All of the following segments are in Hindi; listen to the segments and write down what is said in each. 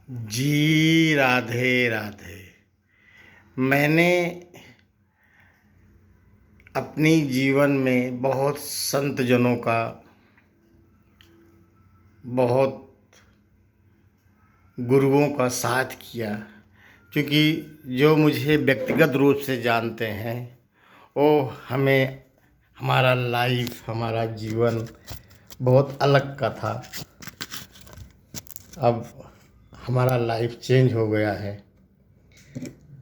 जी राधे राधे। मैंने अपनी जीवन में बहुत संत जनों का, बहुत गुरुओं का साथ किया। क्योंकि जो मुझे व्यक्तिगत रूप से जानते हैं वो हमें, हमारा लाइफ, हमारा जीवन बहुत अलग का था। अब हमारा लाइफ चेंज हो गया है।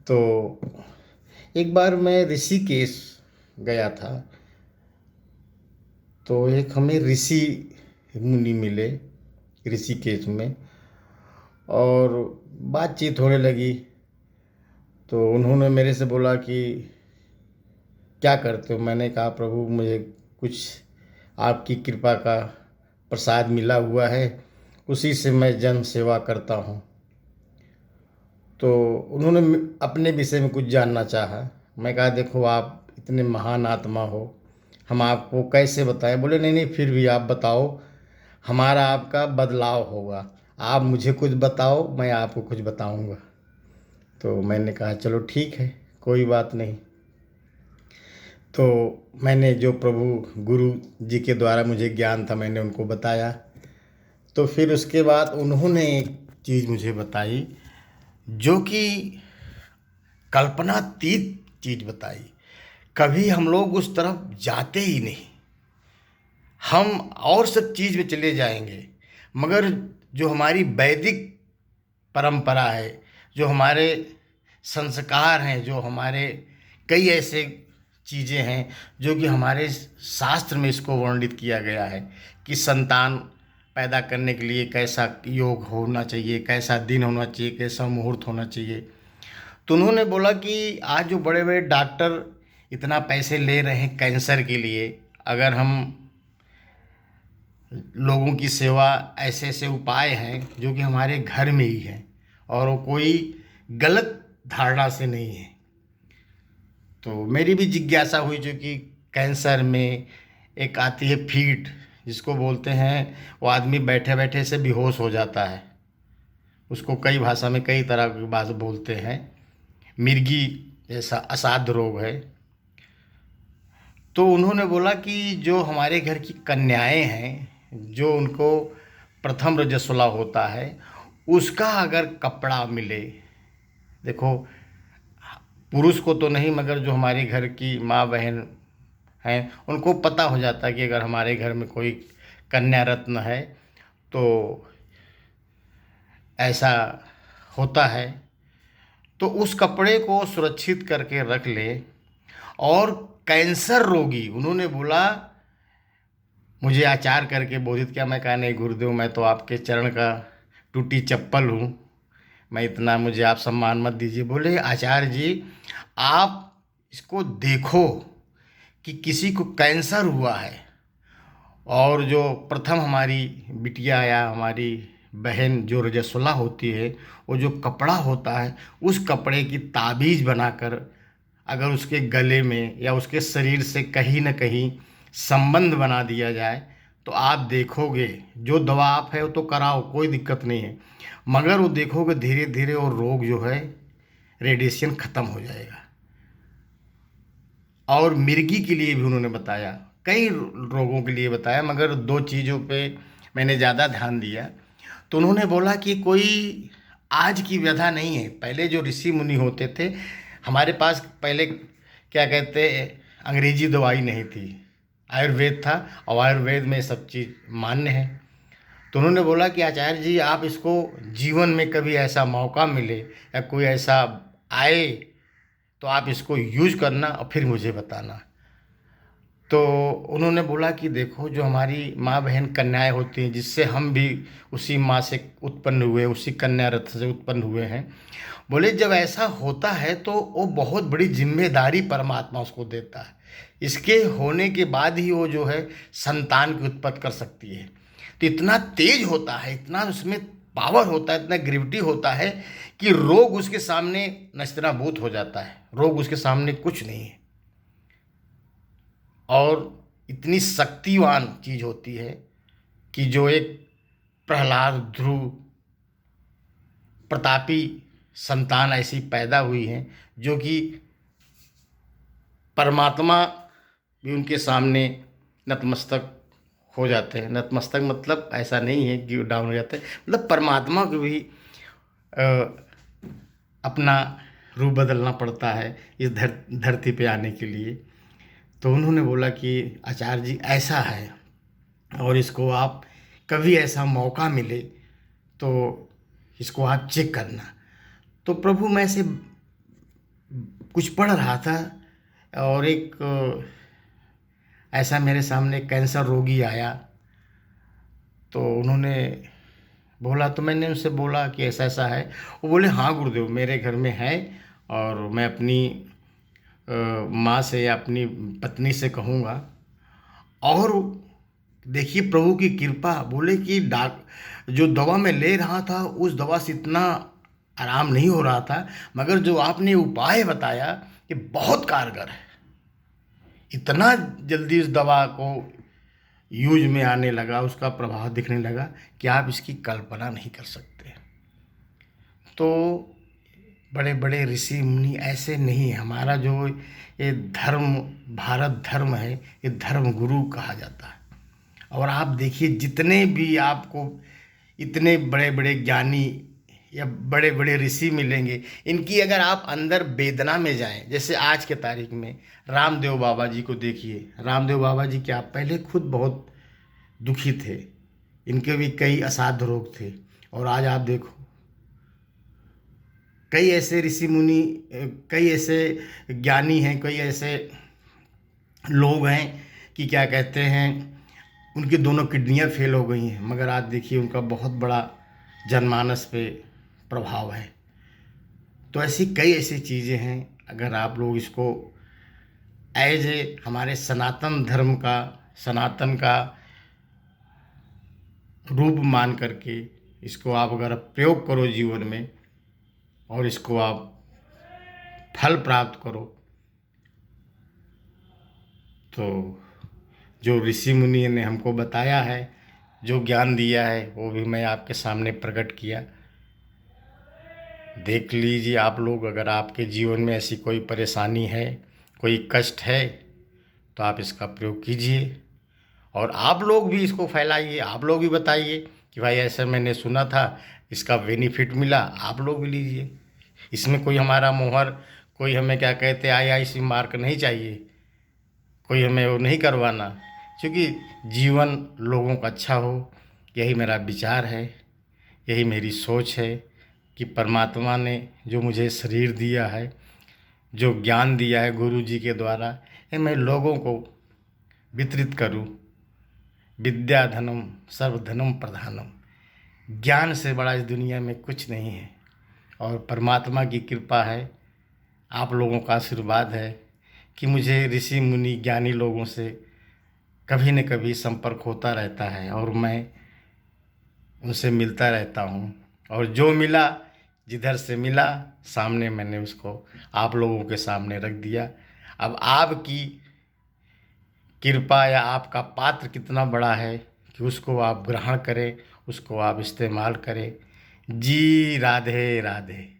तो एक बार मैं ऋषिकेश गया था, तो एक हमें ऋषि मुनि मिले ऋषिकेश में, और बातचीत होने लगी। तो उन्होंने मेरे से बोला कि क्या करते हो। मैंने कहा प्रभु, मुझे कुछ आपकी कृपा का प्रसाद मिला हुआ है, उसी से मैं जन सेवा करता हूँ। तो उन्होंने अपने विषय में कुछ जानना चाहा। मैं कहा देखो, आप इतने महान आत्मा हो, हम आपको कैसे बताएं। बोले नहीं नहीं, फिर भी आप बताओ, हमारा आपका बदलाव होगा। आप मुझे कुछ बताओ, मैं आपको कुछ बताऊंगा। तो मैंने कहा चलो ठीक है, कोई बात नहीं। तो मैंने जो प्रभु गुरु जी के द्वारा मुझे ज्ञान था, मैंने उनको बताया। तो फिर उसके बाद उन्होंने एक चीज़ मुझे बताई, जो कि कल्पनातीत चीज़ बताई। कभी हम लोग उस तरफ जाते ही नहीं, हम और सब चीज़ में चले जाएंगे, मगर जो हमारी वैदिक परंपरा है, जो हमारे संस्कार हैं, जो हमारे कई ऐसे चीज़ें हैं जो कि हमारे शास्त्र में इसको वर्णित किया गया है कि संतान पैदा करने के लिए कैसा योग होना चाहिए, कैसा दिन होना चाहिए, कैसा मुहूर्त होना चाहिए। तो उन्होंने बोला कि आज जो बड़े बड़े डॉक्टर इतना पैसे ले रहे हैं कैंसर के लिए, अगर हम लोगों की सेवा, ऐसे ऐसे उपाय हैं जो कि हमारे घर में ही हैं, और वो कोई गलत धारणा से नहीं है। तो मेरी भी जिज्ञासा हुई, जो कि कैंसर में एक आती है फीट, जिसको बोलते हैं, वो आदमी बैठे बैठे से बेहोश हो जाता है। उसको कई भाषा में कई तरह की बात बोलते हैं, मिर्गी जैसा असाध्य रोग है। तो उन्होंने बोला कि जो हमारे घर की कन्याएं हैं, जो उनको प्रथम रजस्वला होता है, उसका अगर कपड़ा मिले, देखो पुरुष को तो नहीं, मगर जो हमारे घर की माँ बहन हैं उनको पता हो जाता है कि अगर हमारे घर में कोई कन्या रत्न है तो ऐसा होता है। तो उस कपड़े को सुरक्षित करके रख ले। और कैंसर रोगी, उन्होंने बोला, मुझे आचार करके बोधित किया। मैं कहा नहीं गुरुदेव, मैं तो आपके चरण का टूटी चप्पल हूँ, मैं इतना, मुझे आप सम्मान मत दीजिए। बोले आचार्य जी, आप इसको देखो कि किसी को कैंसर हुआ है, और जो प्रथम हमारी बिटिया या हमारी बहन जो रजस्वला होती है, वो जो कपड़ा होता है, उस कपड़े की ताबीज़ बनाकर अगर उसके गले में या उसके शरीर से कहीं न कहीं संबंध बना दिया जाए, तो आप देखोगे, जो दवा आप है वो तो कराओ, कोई दिक्कत नहीं है, मगर वो देखोगे धीरे धीरे वो रोग जो है, रेडिएशन ख़त्म हो जाएगा। और मिर्गी के लिए भी उन्होंने बताया, कई रोगों के लिए बताया, मगर दो चीज़ों पे मैंने ज़्यादा ध्यान दिया। तो उन्होंने बोला कि कोई आज की व्यथा नहीं है। पहले जो ऋषि मुनि होते थे, हमारे पास पहले क्या कहते, अंग्रेजी दवाई नहीं थी, आयुर्वेद था, और आयुर्वेद में सब चीज़ मान्य है। तो उन्होंने बोला कि आचार्य जी, आप इसको जीवन में कभी ऐसा मौका मिले या कोई ऐसा आए तो आप इसको यूज करना और फिर मुझे बताना। तो उन्होंने बोला कि देखो, जो हमारी माँ बहन कन्याएं होती हैं, जिससे हम भी उसी माँ से उत्पन्न हुए, उसी कन्या रथ से उत्पन्न हुए हैं, बोले जब ऐसा होता है तो वो बहुत बड़ी जिम्मेदारी परमात्मा उसको देता है। इसके होने के बाद ही वो जो है संतान की उत्पत्ति कर सकती है। तो इतना तेज होता है, इतना उसमें पावर होता है, इतना ग्रेविटी होता है कि रोग उसके सामने नस्तनाबूत हो जाता है, रोग उसके सामने कुछ नहीं है। और इतनी शक्तिवान चीज होती है कि जो एक प्रहलाद, ध्रुव, प्रतापी संतान ऐसी पैदा हुई हैं जो कि परमात्मा भी उनके सामने नतमस्तक हो जाते हैं। नतमस्तक मतलब ऐसा नहीं है कि डाउन हो जाते हैं, मतलब परमात्मा को भी अ, अपना रूप बदलना पड़ता है इस धरती पे आने के लिए। तो उन्होंने बोला कि आचार्य जी ऐसा है, और इसको आप कभी ऐसा मौका मिले तो इसको आप चेक करना। तो प्रभु मैं से कुछ पढ़ रहा था और एक ऐसा मेरे सामने कैंसर रोगी आया। तो उन्होंने बोला, तो मैंने उनसे बोला कि ऐसा ऐसा है। वो बोले हाँ गुरुदेव मेरे घर में है, और मैं अपनी माँ से या अपनी पत्नी से कहूँगा। और देखिए प्रभु की कृपा, बोले कि जो दवा मैं ले रहा था उस दवा से इतना आराम नहीं हो रहा था, मगर जो आपने उपाय बताया ये बहुत कारगर है। इतना जल्दी इस दवा को यूज में आने लगा, उसका प्रभाव दिखने लगा कि आप इसकी कल्पना नहीं कर सकते। तो बड़े बड़े ऋषि मुनि ऐसे नहीं है। हमारा जो ये धर्म, भारत धर्म है, ये धर्म गुरु कहा जाता है। और आप देखिए जितने भी आपको इतने बड़े बड़े ज्ञानी या बड़े बड़े ऋषि मिलेंगे, इनकी अगर आप अंदर वेदना में जाएं, जैसे आज के तारीख में रामदेव बाबा जी को देखिए। रामदेव बाबा जी क्या पहले खुद बहुत दुखी थे, इनके भी कई असाध्य रोग थे, और आज आप देखो कई ऐसे ऋषि मुनि, कई ऐसे ज्ञानी हैं, कई ऐसे लोग हैं कि क्या कहते हैं उनकी दोनों किडनियां फेल हो गई हैं, मगर आज देखिए उनका बहुत बड़ा जनमानस पे प्रभाव है। तो ऐसी कई ऐसी चीज़ें हैं, अगर आप लोग इसको एज ए हमारे सनातन धर्म का, सनातन का रूप मान करके इसको आप अगर प्रयोग करो जीवन में, और इसको आप फल प्राप्त करो, तो जो ऋषि मुनि ने हमको बताया है, जो ज्ञान दिया है, वो भी मैं आपके सामने प्रकट किया। देख लीजिए आप लोग, अगर आपके जीवन में ऐसी कोई परेशानी है, कोई कष्ट है, तो आप इसका प्रयोग कीजिए, और आप लोग भी इसको फैलाइए। आप लोग भी बताइए कि भाई ऐसा मैंने सुना था, इसका बेनिफिट मिला, आप लोग भी लीजिए। इसमें कोई हमारा मोहर, कोई हमें क्या कहते IIC मार्क नहीं चाहिए, कोई हमें वो नहीं करवाना, क्योंकि जीवन लोगों का अच्छा हो, यही मेरा विचार है, यही मेरी सोच है कि परमात्मा ने जो मुझे शरीर दिया है, जो ज्ञान दिया है गुरु जी के द्वारा, ये मैं लोगों को वितरित करूं। विद्या धनम सर्वधनम प्रधानम, ज्ञान से बड़ा इस दुनिया में कुछ नहीं है, और परमात्मा की कृपा है, आप लोगों का आशीर्वाद है कि मुझे ऋषि मुनि ज्ञानी लोगों से कभी न कभी संपर्क होता रहता है, और मैं उनसे मिलता रहता हूँ, और जो मिला, जिधर से मिला, सामने मैंने उसको आप लोगों के सामने रख दिया। अब आपकी कृपा या आपका पात्र कितना बड़ा है कि उसको आप ग्रहण करें, उसको आप इस्तेमाल करें। जी राधे राधे।